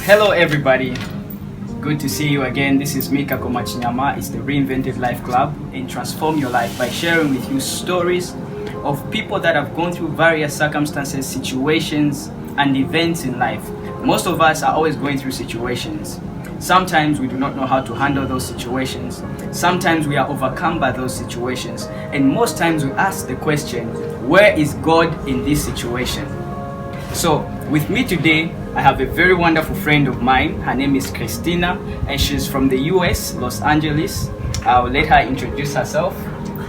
Hello everybody, good to see you again. This is Mika Komachinyama. It's the Reinvented Life Club, and transform your life by sharing with you stories of people that have gone through various circumstances, situations and events in life. Most of us are always going through situations. Sometimes we do not know how to handle those situations. Sometimes we are overcome by those situations. And most times we ask the question, where is God in this situation? So with me today, I have a very wonderful friend of mine. Her name is Christina, and she's from the US, Los Angeles. I'll let her introduce herself.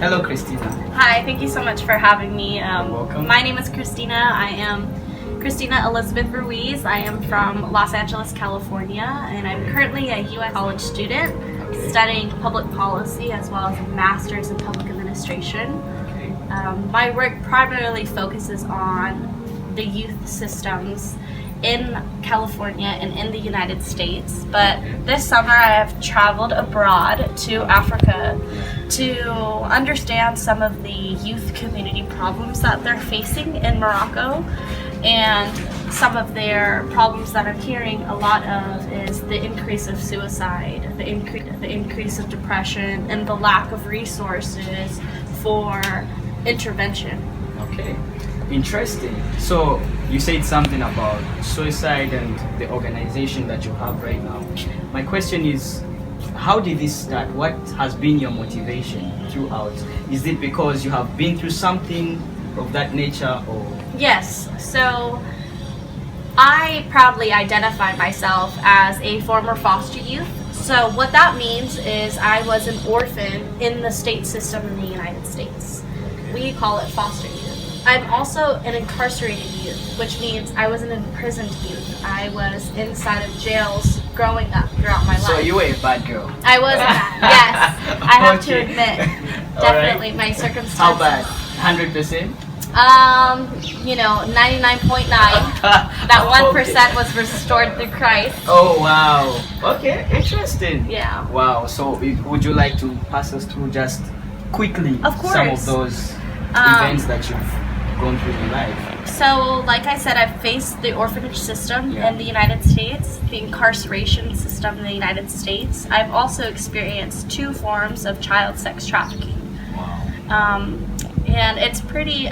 Hello, Christina. Hi, thank you so much for having me. You're welcome. My name is Christina. I am Christina Elizabeth Ruiz. I am from Los Angeles, California, and I'm currently a US college student studying public policy as well as a master's in public administration. My work primarily focuses on the youth systems in California and in the United States, but this summer I have traveled abroad to Africa to understand some of the youth community problems that they're facing in Morocco, and some of their problems that I'm hearing a lot of is the increase of suicide, the increase of depression, and the lack of resources for intervention. Okay, interesting. So you said something about suicide and the organization that you have right now. My question is, how did this start? What has been your motivation throughout? Is it because you have been through something of that nature, or? Yes, so I proudly identify myself as a former foster youth. So what that means is I was an orphan in the state system in the United States. We call it foster youth. I'm also an incarcerated youth, which means I was an imprisoned youth. I was inside of jails growing up throughout my life. So you were a bad girl. I was bad, yes. I have to Okay. admit, All definitely right. my circumstances. How bad? 100%? 99.9. That 1% was restored through Christ. Oh wow. Okay, interesting. Yeah. Wow. So would you like to pass us through just quickly Of course. some of those events that you've gone through in life? So, like I said, I've faced the orphanage system Yeah. in the United States, the incarceration system in the United States. I've also experienced 2 forms of child sex trafficking. Wow. And it's a pretty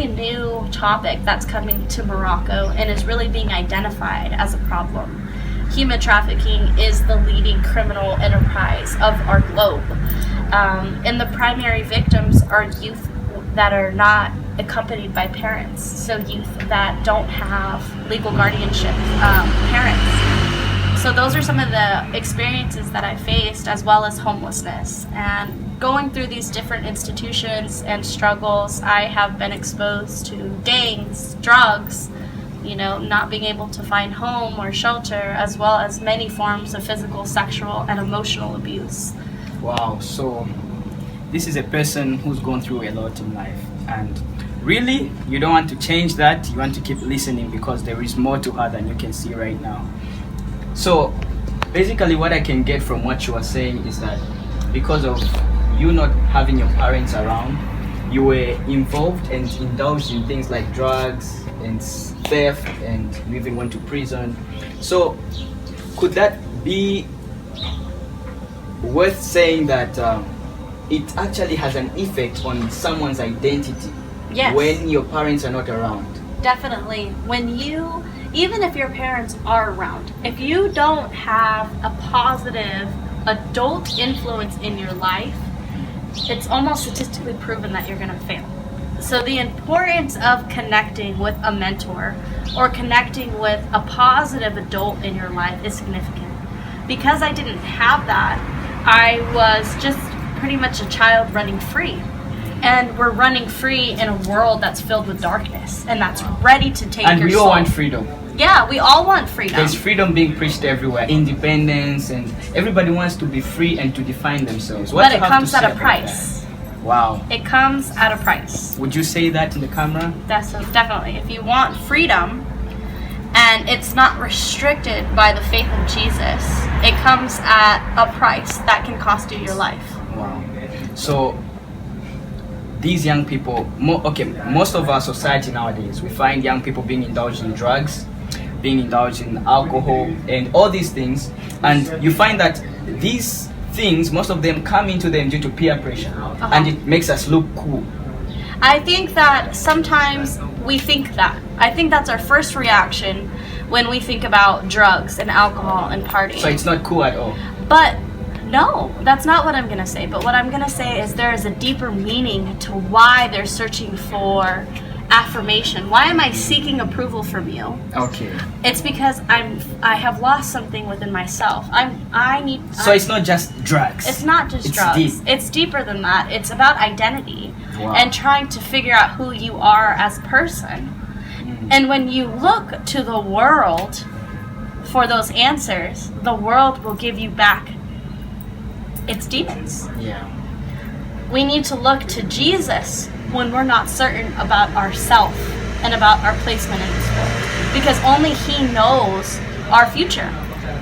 new topic that's coming to Morocco and is really being identified as a problem. Human trafficking is the leading criminal enterprise of our globe. And the primary victims are youth that are not accompanied by parents, so youth that don't have legal guardianship parents. So those are some of the experiences that I faced, as well as homelessness. And going through these different institutions and struggles, I have been exposed to gangs, drugs, not being able to find home or shelter, as well as many forms of physical, sexual, and emotional abuse. Wow. So this is a person who's gone through a lot in life, and really you don't want to change that. You want to keep listening, because there is more to her than you can see right now. So basically what I can get from what you are saying is that because of you not having your parents around, you were involved and indulged in things like drugs and theft, and you even went to prison. So could that be worth saying that it actually has an effect on someone's identity? Yes. When your parents are not around? Definitely. Even if your parents are around, if you don't have a positive adult influence in your life, it's almost statistically proven that you're going to fail. So the importance of connecting with a mentor or connecting with a positive adult in your life is significant. Because I didn't have that, I was just pretty much a child running free. And we're running free in a world that's filled with darkness and that's ready to take And your we soul. all want freedom. Yeah, we all want freedom. There's freedom being preached everywhere, independence, and everybody wants to be free and to define themselves. What But do it you have comes to say at a about price. that? Wow. It comes at a price. Would you say that in the camera? That's definitely. If you want freedom and it's not restricted by the faith of Jesus, it comes at a price that can cost you your life. Wow. So these young people, most of our society nowadays, we find young people being indulged in drugs, being indulged in alcohol and all these things, and you find that these things, most of them come into them due to peer pressure, and it makes us look cool. I think that sometimes we think that. I think that's our first reaction when we think about drugs and alcohol and partying. So it's not cool at all. But no, that's not what I'm going to say. But what I'm going to say is there is a deeper meaning to why they're searching for affirmation. Why am I seeking approval from you? Okay. It's because I have lost something within myself. So it's not just drugs. It's not just drugs. Deep. It's deeper than that. It's about identity. Wow. And trying to figure out who you are as a person. And when you look to the world for those answers, the world will give you back its demons. Yeah. We need to look to Jesus when we're not certain about ourselves and about our placement in this world, because only He knows our future.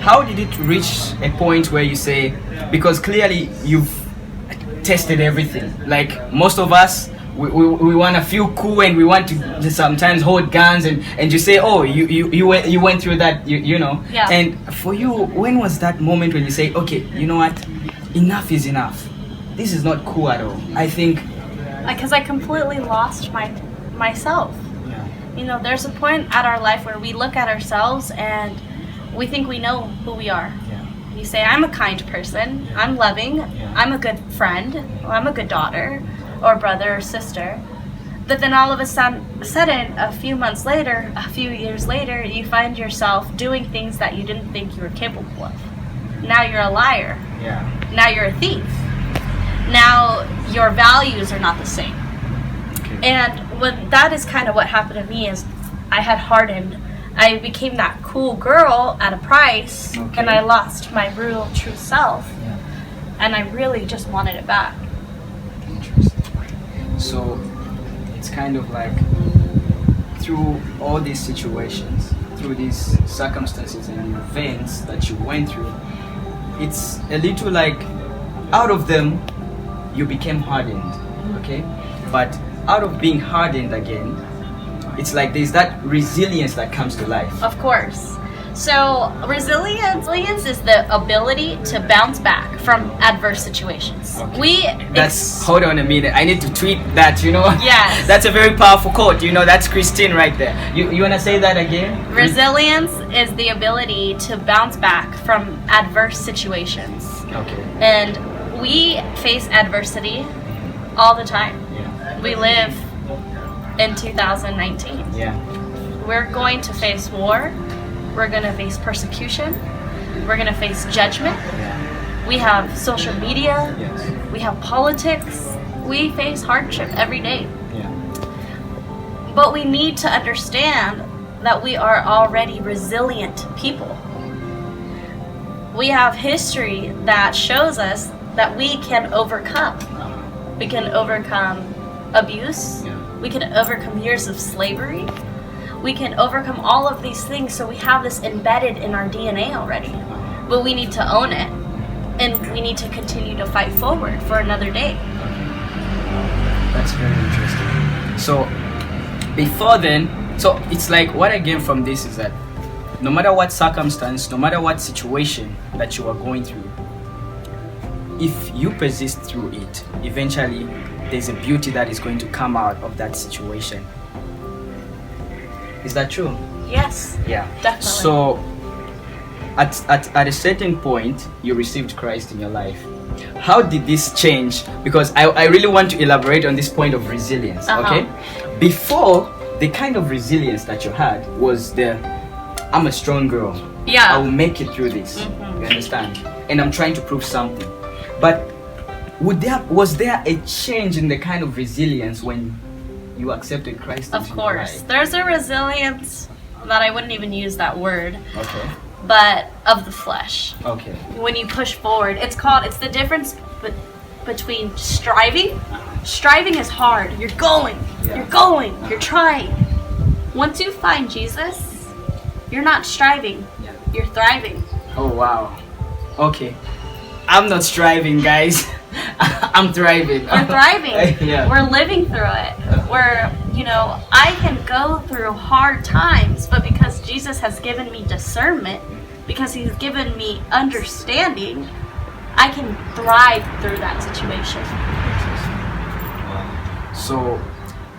How did it reach a point where you say, because clearly you've tested everything, like most of us, we want to feel cool and we want to sometimes hold guns, and you say, oh, you went through that, you know. Yeah. And for you, when was that moment when you say, okay, you know what, enough is enough, this is not cool at all? I think because I completely lost myself. Yeah. You know, there's a point at our life where we look at ourselves and we think we know who we are. Yeah. You say, I'm a kind person, I'm loving, I'm a good friend, I'm a good daughter, or brother or sister. But then all of a sudden, a few months later, a few years later, you find yourself doing things that you didn't think you were capable of. Now you're a liar. Yeah. Now you're a thief. Now your values are not the same. Okay. And that is kind of what happened to me is I had hardened. I became that cool girl at a price, Okay. and I lost my real true self. Yeah. And I really just wanted it back. Interesting. So it's kind of like through all these situations, through these circumstances and events that you went through, it's a little like out of them you became hardened, okay? But out of being hardened again, it's like there's that resilience that comes to life. Of course. So resilience is the ability to bounce back from adverse situations. Okay. Hold on a minute. I need to tweet that, you know. Yes. That's a very powerful quote. You know, that's Christine right there. You wanna say that again? Resilience is the ability to bounce back from adverse situations. Okay. And we face adversity all the time. Yeah. We live in 2019. Yeah. We're going to face war. We're going to face persecution. We're going to face judgment. Yeah. We have social media. Yes. We have politics. We face hardship every day. Yeah. But we need to understand that we are already resilient people. We have history that shows us that we can overcome. We can overcome abuse. Yeah. We can overcome years of slavery. We can overcome all of these things, so we have this embedded in our DNA already. But we need to own it, and we need to continue to fight forward for another day. That's very interesting. So before then, so it's like what I gain from this is that no matter what circumstance, no matter what situation that you are going through, if you persist through it, eventually there's a beauty that is going to come out of that situation. Is that true? Yes. Yeah. Definitely. So at a certain point you received Christ in your life. How did this change? Because I really want to elaborate on this point of resilience. Okay? Before, the kind of resilience that you had was I'm a strong girl. Yeah. I will make it through this. You understand? And I'm trying to prove something. But was there a change in the kind of resilience when you accepted Christ? Of course. There's a resilience that I wouldn't even use that word. Okay. But of the flesh. Okay. When you push forward, it's the difference between striving. Striving is hard. You're going. Yeah. You're going. You're trying. Once you find Jesus, you're not striving. Yeah. You're thriving. Oh wow. Okay. I'm not striving, guys. I'm thriving. We're thriving. Yeah. We're living through it. I can go through hard times, but because because Jesus has given me discernment, because he's given me understanding, I can thrive through that situation. So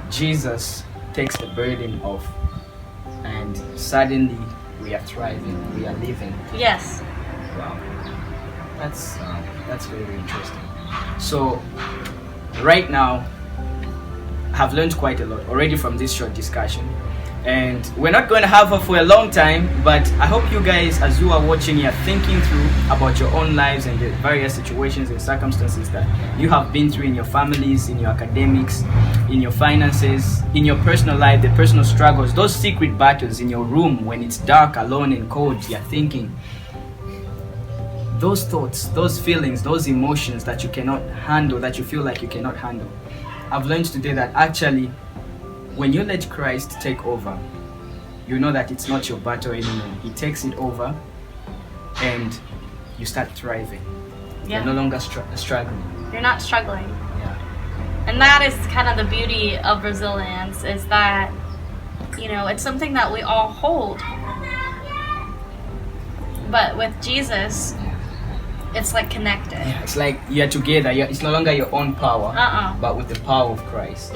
Jesus takes the burden off, and suddenly we are thriving, we are living. Yes. Wow, that's very interesting. So right now, I've learned quite a lot already from this short discussion, and we're not going to have her for a long time, but I hope you guys, as you are watching, you're thinking through about your own lives and the various situations and circumstances that you have been through in your families, in your academics, in your finances, in your personal life, the personal struggles, those secret battles in your room when it's dark, alone and cold. You're thinking those thoughts, those feelings, those emotions that you cannot handle, that you feel like you cannot handle. I've learned today that actually when you let Christ take over, you know that it's not your battle anymore. He takes it over and you start thriving. Yeah. You're no longer struggling. You're not struggling. Yeah. And that is kind of the beauty of resilience, is that, you know, it's something that we all hold. But with Jesus, it's like connected. Yeah, it's like you're together. It's no longer your own power, but with the power of Christ.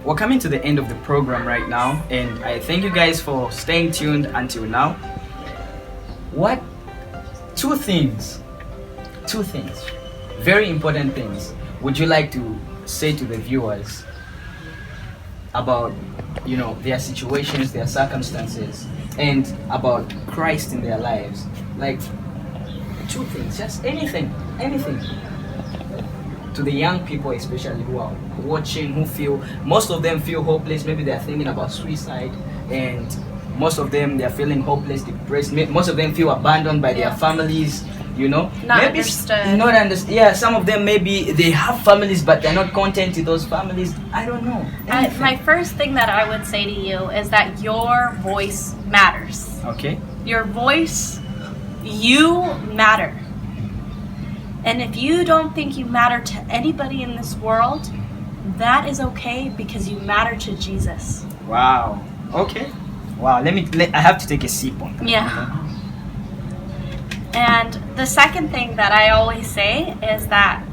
We're coming to the end of the program right now, and I thank you guys for staying tuned until now. What two things, very important things, would you like to say to the viewers about, you know, their situations, their circumstances, and about Christ in their lives? Like, two things, just anything. To the young people especially who are watching, who feel, most of them feel hopeless, maybe they're thinking about suicide, and most of them they're feeling hopeless, depressed, most of them feel abandoned by their families, you know, not maybe understood. Yeah, some of them maybe they have families but they're not content with those families. I don't know. My first thing that I would say to you is that your voice matters. Okay. Your voice, you matter. And if you don't think you matter to anybody in this world, that is okay, because you matter to Jesus. Wow. Okay. Wow. I have to take a sip on that. Yeah. And the second thing that I always say is that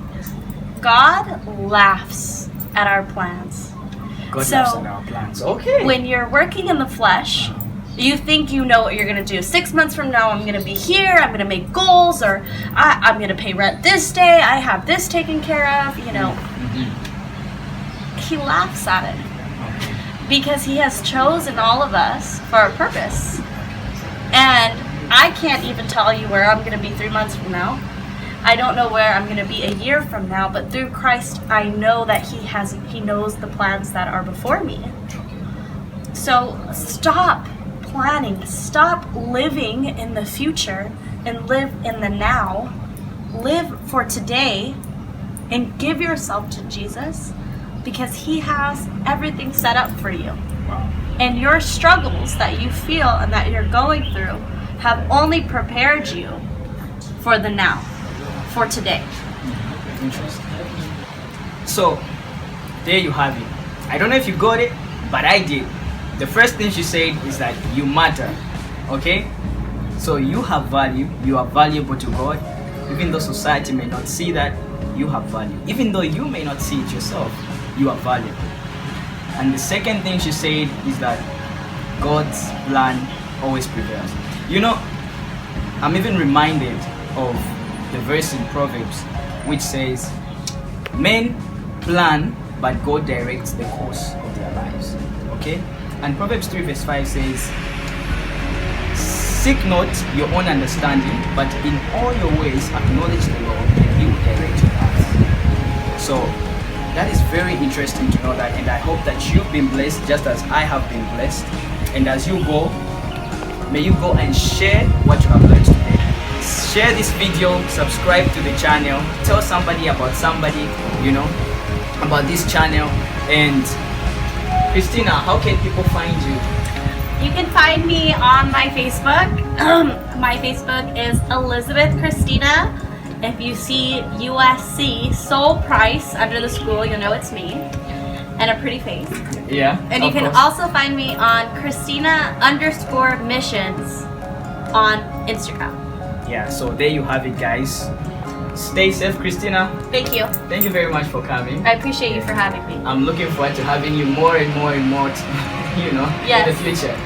God laughs at our plans. God laughs at our plans. Okay. When you're working in the flesh, you think you know what you're going to do. 6 months from now, I'm going to be here, I'm going to make goals, or I'm going to pay rent this day, I have this taken care of, you know. He laughs at it because he has chosen all of us for a purpose. And I can't even tell you where I'm going to be 3 months from now. I don't know where I'm going to be a year from now, but through Christ, I know that he knows the plans that are before me. So stop planning, stop living in the future and live in the now. Live for today and give yourself to Jesus, because he has everything set up for you. And your struggles that you feel and that you're going through have only prepared you for the now, for today. Interesting. So there you have it. I don't know if you got it, but I did. The first thing she said is that you matter. Okay? So you have value, you are valuable to God. Even though society may not see that, you have value. Even though you may not see it yourself, you are valuable. And the second thing she said is that God's plan always prevails. You know, I'm even reminded of the verse in Proverbs which says, men plan, but God directs the course of their lives. Okay? And Proverbs 3 verse 5 says, seek not your own understanding, but in all your ways acknowledge the Lord, and he will direct your paths. So that is very interesting to know that, and I hope that you've been blessed just as I have been blessed. And as you go, may you go and share what you have learned today. Share this video, subscribe to the channel, tell somebody about somebody, you know, about this channel. And Christina, how can people find you? You can find me on my Facebook. My Facebook is Elizabeth Christina. If you see USC Soul Price under the school, you'll know it's me. and a pretty face. Yeah. And you of can course. also find me on Christina_missions on Instagram. Yeah, so there you have it, guys. Stay safe, Christina. Thank you. Thank you very much for coming. I appreciate you for having me. I'm looking forward to having you more and more and more, you know, Yes. in the future.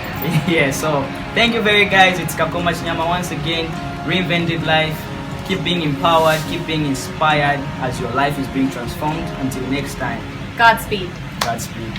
Yeah, so thank you very guys. It's Kakoma Chinyama once again. Reinvented life. Keep being empowered, keep being inspired as your life is being transformed. Until next time, Godspeed. Godspeed.